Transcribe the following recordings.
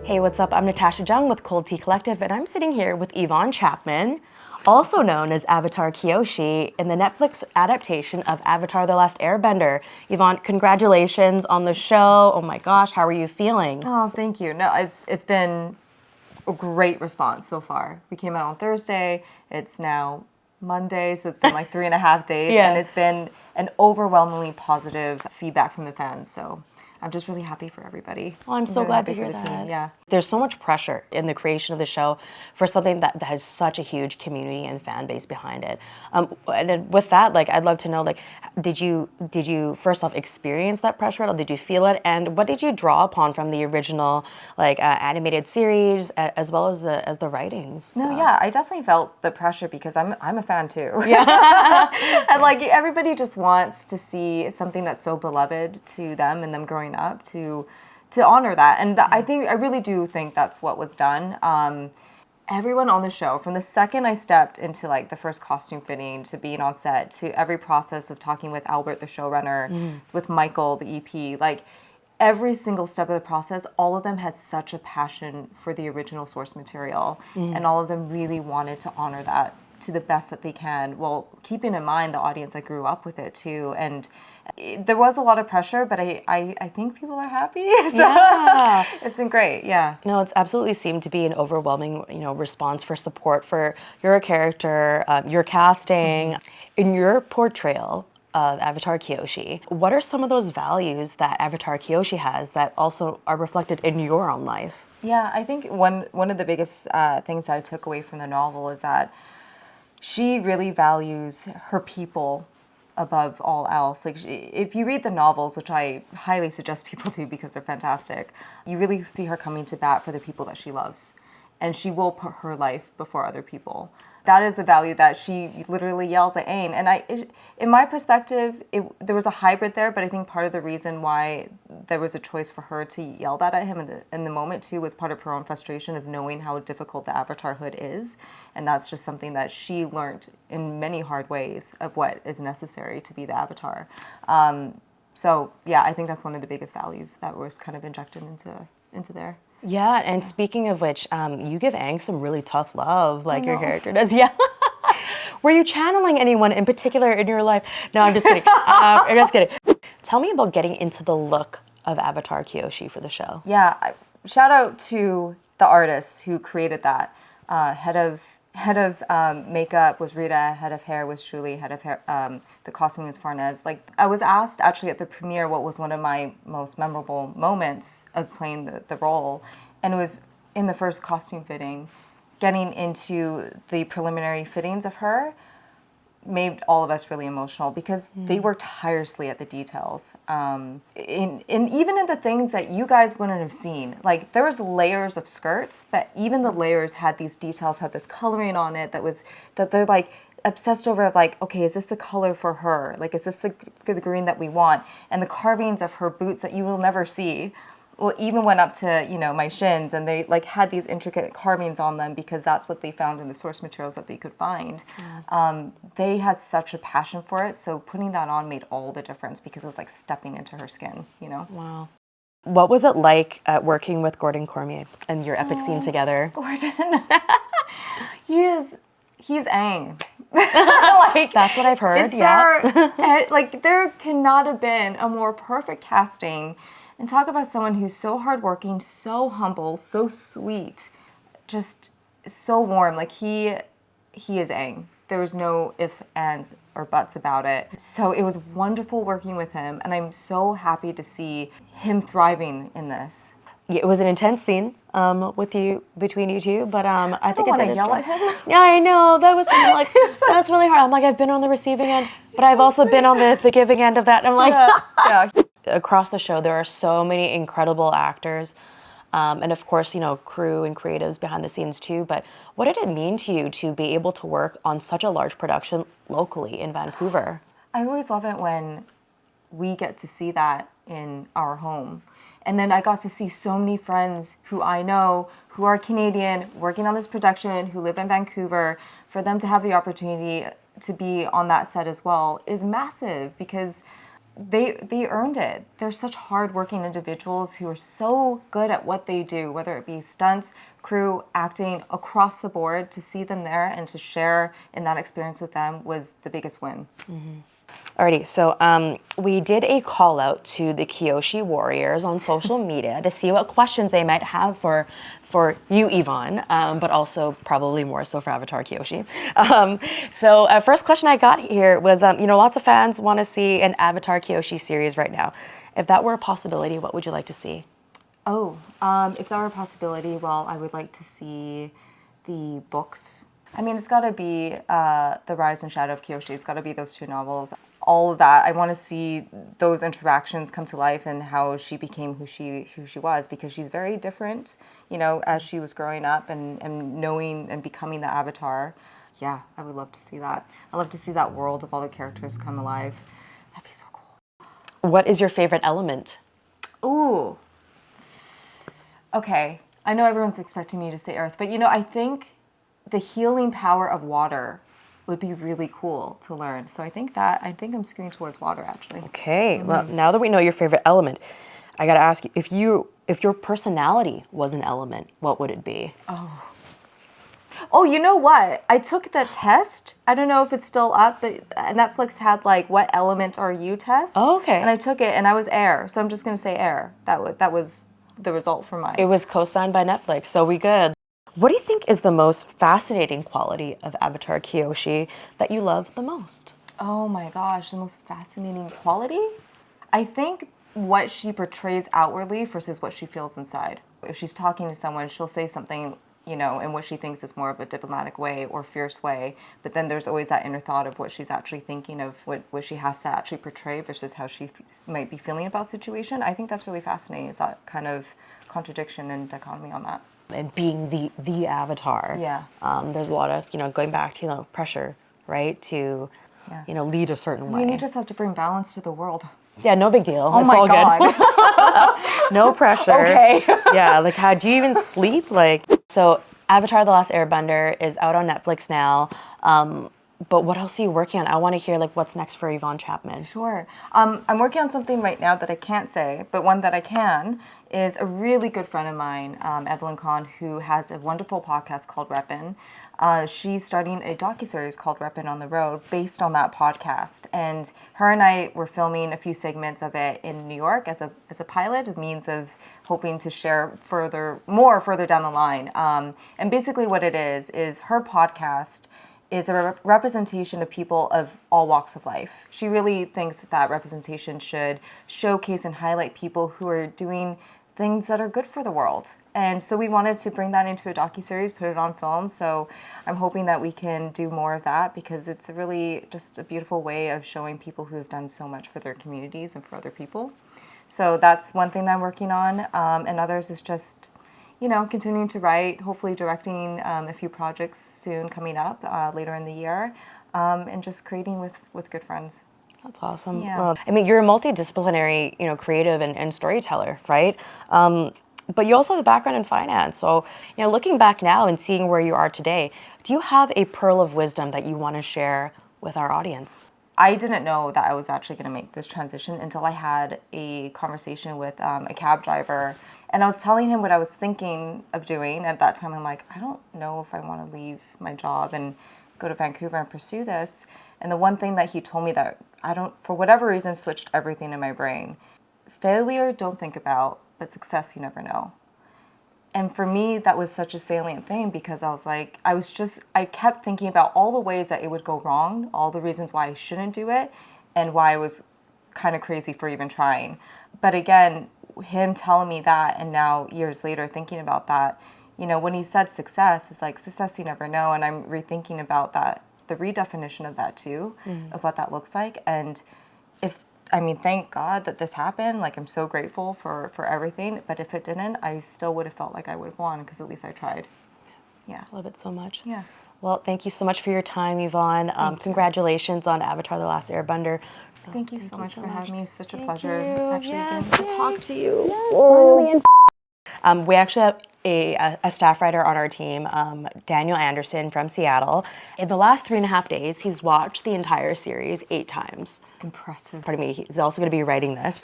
Hey, what's up? I'm Natasha Jung with Cold Tea Collective, and I'm sitting here with Yvonne Chapman, also known as Avatar Kyoshi, in the Netflix adaptation of Avatar: The Last Airbender. Yvonne, congratulations on the show. Oh my gosh, how are you feeling? Oh, thank you. No, it's been a great response so far. We came out on Thursday. It's now Monday, so it's been like 3.5 days, Yeah. and it's been an overwhelmingly positive feedback from the fans. So I'm just really happy for everybody. Well, I'm so really glad to happy for hear the that. team. Yeah. There's so much pressure in the creation of the show for something that has such a huge community and fan base behind it. And then with that, like, I'd love to know, like, did you first off experience that pressure at all? Did you feel it? And what did you draw upon from the original, like, animated series as well as the writings? No, yeah, I definitely felt the pressure because I'm a fan too. Yeah. And like everybody just wants to see something that's so beloved to them and them growing up to honor that. And I really do think that's what was done. Everyone on the show, from the second I stepped into like the first costume fitting to being on set to every process of talking with Albert, the showrunner, with Michael, the EP, like every single step of the process, all of them had such a passion for the original source material, and all of them really wanted to honor that to the best that they can, while keeping in mind the audience that grew up with it too. And there was a lot of pressure, but I think people are happy. So Yeah. it's been great. Yeah. No, it's absolutely seemed to be an overwhelming, response for support for your character, your casting, in your portrayal of Avatar Kyoshi. What are some of those values that Avatar Kyoshi has that also are reflected in your own life? Yeah, I think one of the biggest things I took away from the novel is that she really values her people above all else. Like, if you read the novels, which I highly suggest people do because they're fantastic, you really see her coming to bat for the people that she loves. And she will put her life before other people. That is a value that she literally yells at Aang. And in my perspective, there was a hybrid there, but I think part of the reason why there was a choice for her to yell that at him in the moment too was part of her own frustration of knowing how difficult the avatarhood is. And that's just something that she learned in many hard ways of what is necessary to be the avatar. So yeah, I think that's one of the biggest values that was kind of injected into there. Yeah, and speaking of which, you give Aang some really tough love, like your character does. Yeah. Were you channeling anyone in particular in your life? No, I'm just kidding. I'm just kidding. Tell me about getting into the look of Avatar Kyoshi for the show. Yeah, shout out to the artists who created that. Head of makeup was Rita, head of hair was Julie, head of hair, the costume was Farnez. Like, I was asked actually at the premiere what was one of my most memorable moments of playing the role, and it was in the first costume fitting. Getting into the preliminary fittings of her made all of us really emotional because they worked tirelessly at the details. Even in the things that you guys wouldn't have seen. Like, there was layers of skirts, but even the layers had these details, had this coloring on it that they're like obsessed over, of like, okay, is this the color for her? Like, is this the green that we want? And the carvings of her boots that you will never see. Well, even went up to, my shins, and they like had these intricate carvings on them because that's what they found in the source materials that they could find. They had such a passion for it, so putting that on made all the difference because it was like stepping into her skin, Wow. What was it like working with Gordon Cormier and your epic scene together? Gordon, he's Aang. Like, That's what I've heard. Yeah. There cannot have been a more perfect casting. And talk about someone who's so hardworking, so humble, so sweet, just so warm. Like, he is Aang. There was no ifs, ands, or buts about it. So it was wonderful working with him, and I'm so happy to see him thriving in this. It was an intense scene between you two, but I think I it don't did want to its yell job. at him. Yeah, I know. That was like that's really hard. I'm like, I've been on the receiving end, but I've also been on the giving end of that. And I'm like, Yeah. across the show, there are so many incredible actors. And of course, crew and creatives behind the scenes too. But what did it mean to you to be able to work on such a large production locally in Vancouver? I always love it when we get to see that in our home. And then I got to see so many friends who I know, who are Canadian, working on this production, who live in Vancouver. For them to have the opportunity to be on that set as well is massive, because they earned it. They're such hardworking individuals who are so good at what they do, whether it be stunts, crew, acting, across the board. To see them there and to share in that experience with them was the biggest win. Alrighty, so we did a call out to the Kyoshi warriors on social media to see what questions they might have for you, Yvonne, but also probably more so for Avatar Kyoshi. So first question I got here was, lots of fans want to see an Avatar Kyoshi series right now. If that were a possibility, what would you like to see? Oh, if that were a possibility, well, I would like to see the books. I mean, it's got to be The Rise and Shadow of Kyoshi. It's got to be those two novels. All of that. I want to see those interactions come to life and how she became who she was, because she's very different, as she was growing up and knowing and becoming the Avatar. Yeah, I would love to see that. I love to see that world of all the characters come alive. That'd be so cool. What is your favorite element? Ooh. Okay. I know everyone's expecting me to say earth, but I think the healing power of water would be really cool to learn. So I think I'm skewing towards water, actually. Okay, well, now that we know your favorite element, I gotta ask you, if your personality was an element, what would it be? Oh, you know what? I took the test. I don't know if it's still up, but Netflix had what element are you test. Oh, okay. And I took it and I was air. So I'm just going to say air. That was the result for mine. It was co-signed by Netflix, so we good. What do you think is the most fascinating quality of Avatar Kyoshi that you love the most? Oh my gosh, the most fascinating quality? I think what she portrays outwardly versus what she feels inside. If she's talking to someone, she'll say something, in what she thinks is more of a diplomatic way or fierce way, but then there's always that inner thought of what she's actually thinking of, what she has to actually portray versus how she might be feeling about a situation. I think that's really fascinating. It's that kind of contradiction and dichotomy on that. And being the Avatar. Yeah. There's a lot of, going back to, pressure, right? To, lead a certain way. I mean, you just have to bring balance to the world. Yeah, no big deal. Oh It's my all God. good. No pressure. Okay. Yeah, how do you even sleep? So Avatar: The Last Airbender is out on Netflix now. But what else are you working on? I want to hear what's next for Yvonne Chapman. Sure. I'm working on something right now that I can't say, but one that I can is a really good friend of mine, Evelyn Kahn, who has a wonderful podcast called Reppin'. She's starting a docuseries called Reppin' on the Road based on that podcast. And her and I were filming a few segments of it in New York as a pilot, a means of hoping to share further down the line. And basically what it is her podcast is a representation of people of all walks of life. She really thinks that representation should showcase and highlight people who are doing things that are good for the world. And so we wanted to bring that into a docuseries, put it on film. So I'm hoping that we can do more of that, because it's really just a beautiful way of showing people who have done so much for their communities and for other people. So that's one thing that I'm working on. And others is just, continuing to write, hopefully directing a few projects soon coming up later in the year, and just creating with good friends. That's awesome. Yeah. Well, I mean, you're a multidisciplinary, creative and storyteller, right? But you also have a background in finance. So, looking back now and seeing where you are today, do you have a pearl of wisdom that you want to share with our audience? I didn't know that I was actually going to make this transition until I had a conversation with a cab driver. And I was telling him what I was thinking of doing. At that time, I'm like, I don't know if I want to leave my job and go to Vancouver and pursue this. And the one thing that he told me that for whatever reason, switched everything in my brain. Failure, don't think about, but success, you never know. And for me, that was such a salient thing, because I was like, I kept thinking about all the ways that it would go wrong, all the reasons why I shouldn't do it, and why I was kind of crazy for even trying. But again, him telling me that, and now years later thinking about that, when he said success, it's like, success you never know. And I'm rethinking about that, the redefinition of that too, of what that looks like. And thank God that this happened. I'm so grateful for everything. But if it didn't, I still would have felt like I would have won, because at least I tried. Yeah. I love it so much. Yeah. Well, thank you so much for your time, Yvonne. Congratulations on Avatar: The Last Airbender. Thank you so much for having me. It's such a pleasure actually again to talk to you. Yes, finally. We actually a staff writer on our team, Daniel Anderson from Seattle. In the last 3.5 days, he's watched the entire series 8 times. Impressive. Pardon me. He's also going to be writing this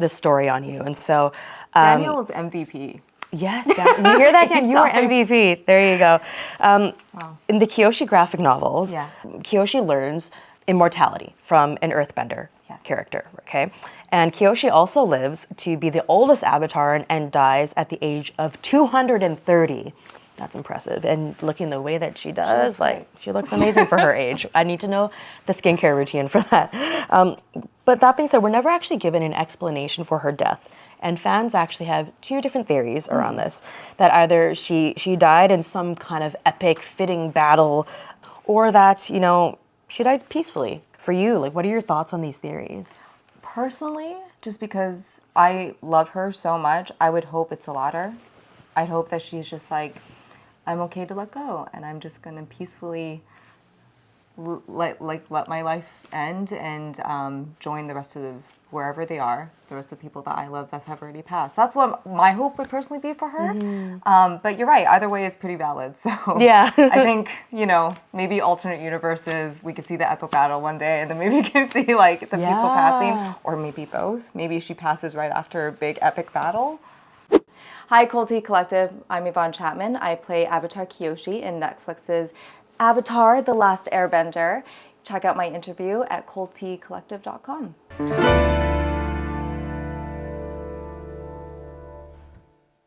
story on you, and so Daniel is MVP. yes, Dan, you hear that, Dan? You are MVP. There you go. Wow. In the Kyoshi graphic novels, Yeah. Kyoshi learns immortality from an earthbender Yes. character, okay? And Kyoshi also lives to be the oldest avatar and dies at the age of 230. That's impressive. And looking the way that she does, great. she looks amazing for her age. I need to know the skincare routine for that. But that being said, we're never actually given an explanation for her death. And fans actually have 2 different theories around this. That either she died in some kind of epic, fitting battle, or that, you know, she died peacefully. For you, like, what are your thoughts on these theories? Personally, just because I love her so much, I would hope it's the latter. I'd hope that she's just like, I'm okay to let go, and I'm just gonna peacefully let my life end and join the rest of wherever they are, the rest of the people that I love that have already passed. That's what my hope would personally be for her. But you're right, either way is pretty valid. So Yeah. I think, you know, maybe alternate universes, we could see the epic battle one day, and then maybe we can see like the peaceful passing, or maybe both. Maybe she passes right after a big epic battle. Hi, Culty Collective. I'm Yvonne Chapman. I play Avatar Kyoshi in Netflix's Avatar: The Last Airbender. Check out my interview at cultycollective.com.